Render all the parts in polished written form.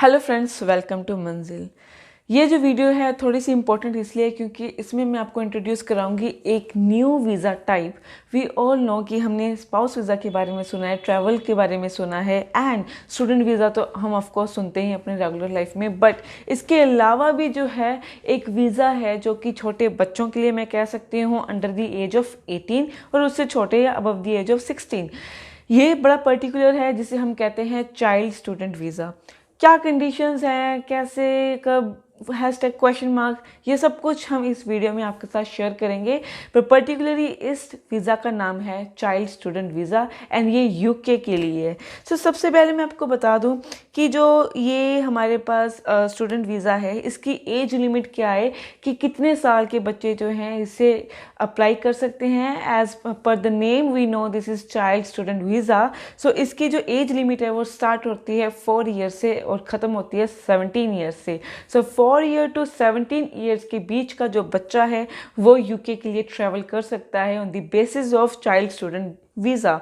Hello friends, welcome to मंजिल। ये जो वीडियो है थोड़ी सी इम्पोर्टेंट इसलिए क्योंकि इसमें मैं आपको इंट्रोड्यूस कराऊंगी एक new visa type. We all know कि हमने स्पाउस वीज़ा के बारे में सुना है, ट्रैवल के बारे में सुना है, एंड स्टूडेंट वीज़ा तो हम ऑफ कोर्स सुनते हैं अपने रेगुलर लाइफ में। बट इसके अलावा भी जो है एक वीज़ा है जो कि छोटे बच्चों के लिए मैं कह सकती हूँ अंडर द एज ऑफ 18 और उससे छोटे या अबव द एज ऑफ 16। ये बड़ा पर्टिकुलर है जिसे हम कहते हैं चाइल्ड स्टूडेंट वीज़ा। क्या कंडीशंस हैं, कैसे, कब, हैशटैग क्वेश्चन मार्क, ये सब कुछ हम इस वीडियो में आपके साथ शेयर करेंगे। पर पर्टिकुलरली इस वीज़ा का नाम है चाइल्ड स्टूडेंट वीज़ा एंड ये यूके के लिए है। सो सबसे पहले मैं आपको बता दूं कि जो ये हमारे पास स्टूडेंट वीज़ा है इसकी एज लिमिट क्या है कि कितने साल के बच्चे जो हैं इसे अप्लाई कर सकते हैं। As per the name we know this is child student visa. So इसकी जो एज लिमिट है वो स्टार्ट होती है 4 ईयर से और ख़त्म होती है 17 ईयर्स से। सो 4 ईयर टू 17 ईयर्स के बीच का जो बच्चा है वो यूके के लिए ट्रैवल कर सकता है on the basis of child student visa.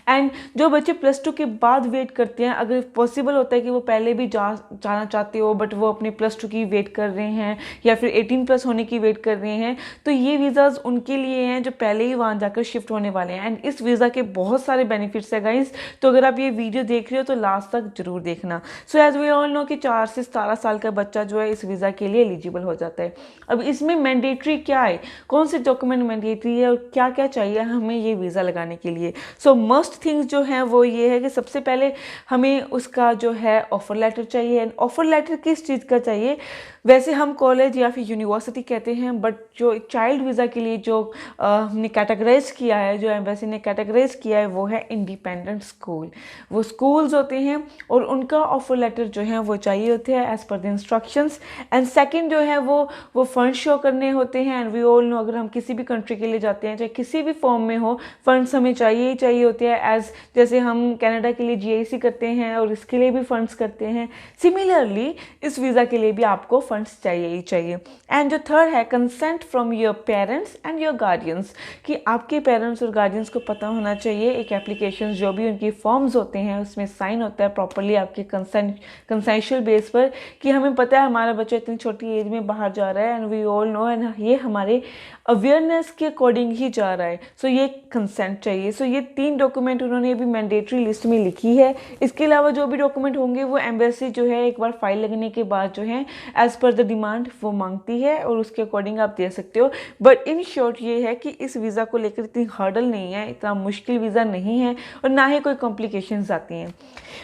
And जो बच्चे +2 के बाद वेट करते हैं, अगर पॉसिबल होता है कि वो पहले भी जाना चाहते हो बट वो अपने +2 की वेट कर रहे हैं या फिर 18+ होने की वेट कर रहे हैं, तो ये वीज़ाज़ उनके लिए हैं जो पहले ही वहाँ जाकर शिफ्ट होने वाले हैं। एंड इस वीज़ा के बहुत सारे बेनिफिट्स है गाइस, तो अगर आप ये वीडियो देख रहे हो तो लास्ट तक जरूर देखना। So as we all know कि 4 से 17 साल का बच्चा जो है इस वीज़ा के लिए एलिजिबल हो जाता है। अब इसमें मैंडेटरी क्या है, कौन से डॉक्यूमेंट मैंडेटरी है और क्या क्या चाहिए हमें ये वीज़ा लगाने के लिए। सो मस्ट थिंग्स जो हैं वो ये है कि सबसे पहले हमें उसका जो है ऑफर लेटर चाहिए। एंड ऑफर लेटर किस चीज़ का चाहिए, वैसे हम कॉलेज या फिर यूनिवर्सिटी कहते हैं, बट जो चाइल्ड वीज़ा के लिए जो हमने कैटेगराइज किया है, जो एम्बेसी ने कैटेगराइज किया है, वो है इंडिपेंडेंट स्कूल। वो स्कूल्स होते हैं और उनका ऑफर लेटर जो है वो चाहिए होते हैं as per the instructions. And second जो है वो फंड शो करने होते हैं। एंड वी ऑल नो अगर हम किसी भी कंट्री के लिए जाते हैं चाहे किसी भी फॉर्म में हो, फंड्स हमें चाहिए ही चाहिए होते हैं। एज जैसे हम कनाडा के लिए GIC करते हैं और इसके लिए भी फंड्स करते हैं, सिमिलरली इस वीज़ा के लिए भी आपको फंड्स चाहिए ही चाहिए। एंड जो थर्ड है consent from your parents and your guardians, कि आपके पेरेंट्स और गार्डियंस को पता होना चाहिए एक एप्लीकेशन जो भी उनकी फॉर्म्स होते हैं उसमें साइन होता है प्रॉपरली आपके कंसेंशुअल बेस पर कि हमें पता है हमारा बच्चा इतनी छोटी एज में बाहर जा रहा है and we all know, and ये हमारे अवेयरनेस के अकॉर्डिंग ही जा रहा है। सो ये कंसेंट चाहिए। सो ये 3 डॉक्यूमेंट उन्होंने अभी मैंडेटरी लिस्ट में लिखी है। इसके अलावा जो भी डॉक्यूमेंट होंगे वो एम्बेसी जो है एक बार फाइल लगने के बाद जो है एज पर द डिमांड वो मांगती है और उसके अकॉर्डिंग आप दे सकते हो। बट इन शॉर्ट ये है कि इस वीज़ा को लेकर इतनी हर्डल नहीं है, इतना मुश्किल वीज़ा नहीं है और ना ही कोई कॉम्प्लिकेशंस आती हैं।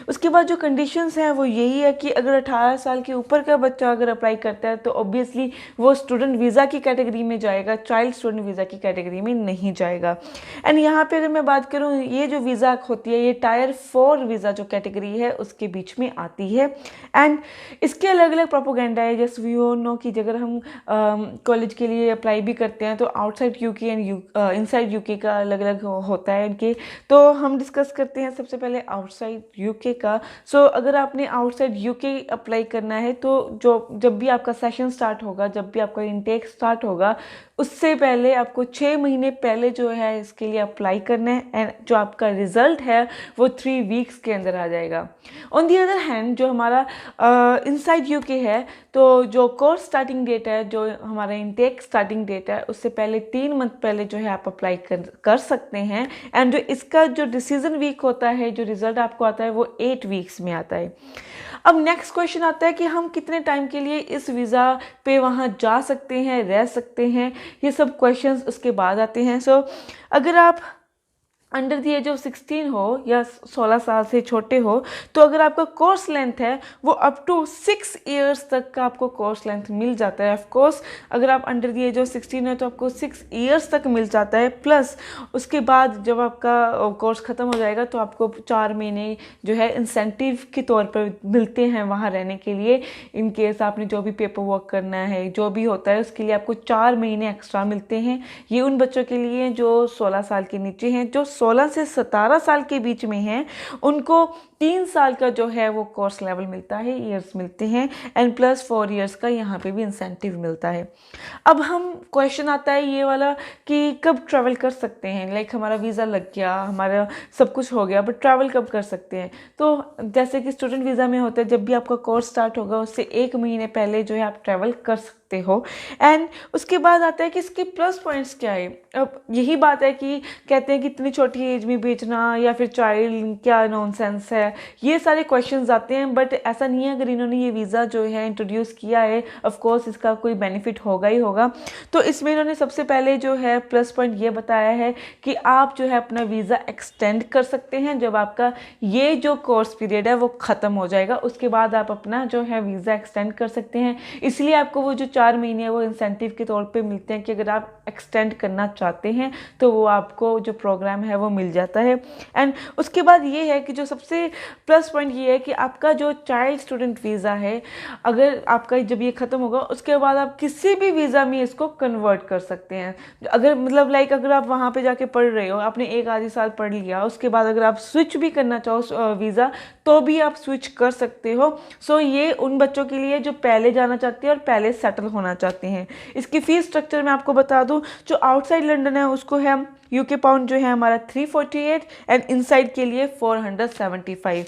उसके बाद जो कंडीशंस हैं वो यही है कि अगर 18 साल के ऊपर का बच्चा अगर अप्लाई करता है तो ऑब्वियसली वो स्टूडेंट वीज़ा की कैटेगरी में जाएगा, चाइल्ड स्टूडेंट वीज़ा की कैटेगरी में नहीं जाएगा। एंड यहाँ पे अगर मैं बात करूँ, ये जो वीज़ा होती है ये टायर 4 वीज़ा जो कैटेगरी है उसके बीच में आती है। एंड इसके अलग अलग प्रोपोगेंडा है, जैसे वी ऑल नो कि अगर हम कॉलेज के लिए अप्लाई भी करते हैं तो outside UK and inside UK का अलग अलग होता है इनके। तो हम डिस्कस करते हैं सबसे पहले आउटसाइड यूके का। सो अगर आपने आउटसाइड यूके अप्लाई करना है तो जब भी आपका सेशन स्टार्ट होगा, जब भी आपका इनटेक स्टार्ट होगा, उससे पहले आपको 6 महीने पहले जो है इसके लिए अप्लाई करना है। एंड जो आपका रिजल्ट है वो 3 वीक्स के अंदर आ जाएगा। ऑन दी अदर हैंड जो हमारा इनसाइड यूके है, तो जो कोर्स स्टार्टिंग डेट है, जो हमारा इनटेक स्टार्टिंग डेट है, उससे पहले 3 मंथ पहले जो है आप अप्लाई कर सकते हैं। एंड जो इसका जो डिसीजन वीक होता है, जो रिजल्ट आपको आता है वो 8 वीक्स में आता है। अब नेक्स्ट क्वेश्चन आता है कि हम कितने टाइम के लिए इस वीज़ा पे वहाँ जा सकते हैं, रह सकते हैं, ये सब क्वेश्चंस उसके बाद आते हैं। सो अगर आप अंडर द एज ऑफ 16 हो या 16 साल से छोटे हो, तो अगर आपका कोर्स लेंथ है वो अप टू 6 ईयर्स तक का आपको कोर्स लेंथ मिल जाता है। ऑफ कोर्स अगर आप अंडर द एज ऑफ 16 है तो आपको 6 ईयर्स तक मिल जाता है, प्लस उसके बाद जब आपका कोर्स ख़त्म हो जाएगा तो आपको 4 महीने जो है इंसेंटिव के तौर पर मिलते हैं वहाँ रहने के लिए। इन केस आपने जो भी पेपर वर्क करना है, जो भी होता है, उसके लिए आपको 4 महीने एक्स्ट्रा मिलते हैं। ये उन बच्चों के लिए जो 16 साल के नीचे हैं, जो 16 से 17 साल के बीच में हैं उनको 3 साल का जो है वो कोर्स लेवल मिलता है, ईयर्स मिलते हैं, एंड प्लस 4 ईयर्स का यहाँ पे भी इंसेंटिव मिलता है। अब हम क्वेश्चन आता है ये वाला कि कब ट्रैवल कर सकते हैं, लाइक हमारा वीज़ा लग गया, हमारा सब कुछ हो गया, बट ट्रैवल कब कर सकते हैं। तो जैसे कि स्टूडेंट वीज़ा में होता है, जब भी आपका कोर्स स्टार्ट होगा उससे 1 महीने पहले जो है आप ट्रैवल कर सकते हो। एंड उसके बाद आता है कि इसके प्लस पॉइंट्स क्या है। अब यही बात है कि कहते हैं कि इतनी छोटी एज में भेजना या फिर चाइल्ड, क्या नॉनसेंस है, ये सारे क्वेश्चंस आते हैं। बट ऐसा नहीं है, अगर इन्होंने ये वीज़ा जो है इंट्रोड्यूस किया है, ऑफ कोर्स इसका कोई बेनिफिट होगा ही होगा। तो इसमें इन्होंने सबसे पहले जो है प्लस पॉइंट ये बताया है कि आप जो है अपना वीज़ा एक्सटेंड कर सकते हैं जब आपका ये जो कोर्स पीरियड है वो ख़त्म हो जाएगा, उसके बाद आप अपना जो है वीज़ा एक्सटेंड कर सकते हैं। इसलिए आपको वो जो 4 महीने वो इंसेंटिव के तौर पे मिलते हैं कि अगर आप एक्सटेंड करना चाहते हैं तो वो आपको जो प्रोग्राम है वो मिल जाता है। एंड उसके बाद ये है कि जो सबसे प्लस पॉइंट ये है कि आपका जो चाइल्ड स्टूडेंट वीज़ा है, अगर आपका जब ये ख़त्म होगा उसके बाद आप किसी भी वीज़ा में इसको कन्वर्ट कर सकते हैं। अगर मतलब लाइक अगर आप वहाँ पे जाके पढ़ रहे हो, आपने 1 आधे साल पढ़ लिया, उसके बाद अगर आप स्विच भी करना चाहो वीज़ा तो भी आप स्विच कर सकते हो। सो ये उन बच्चों के लिए जो पहले जाना चाहते हैं और पहले सेटल होना चाहते हैं। इसकी फ़ीस स्ट्रक्चर मैं आपको बता दूं, जो आउटसाइड लंदन है उसको है यूके पाउंड जो है हमारा 348 एंड इनसाइड के लिए 475।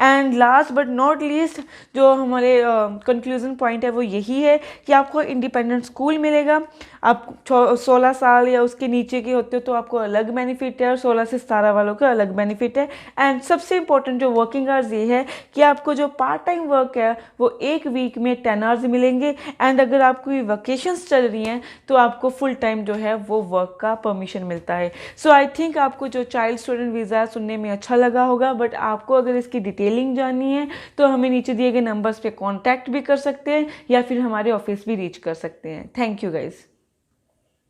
And last but not least जो हमारे कंक्लूजन पॉइंट है वो यही है कि आपको इंडिपेंडेंट स्कूल मिलेगा। आप 16 साल या उसके नीचे के होते हो तो आपको अलग बेनिफिट है, और 16 से 17 वालों का अलग बेनिफिट है। एंड सबसे इंपॉर्टेंट जो वर्किंग आवर्स ये है कि आपको जो पार्ट टाइम वर्क है वो 1 वीक में 10 आवर्स मिलेंगे। एंड अगर आपकी वैकेशंस चल रही हैं तो आपको फुल टाइम जो है वो वर्क का परमिशन मिलता है। सो आई थिंक आपको जो चाइल्ड स्टूडेंट वीज़ा सुनने में अच्छा लगा होगा, बट आपको अगर इसकी डिटेलिंग जाननी है तो हमें नीचे दिए गए नंबर्स पे कांटेक्ट भी कर सकते हैं या फिर हमारे ऑफिस भी रीच कर सकते हैं। Thank you guys.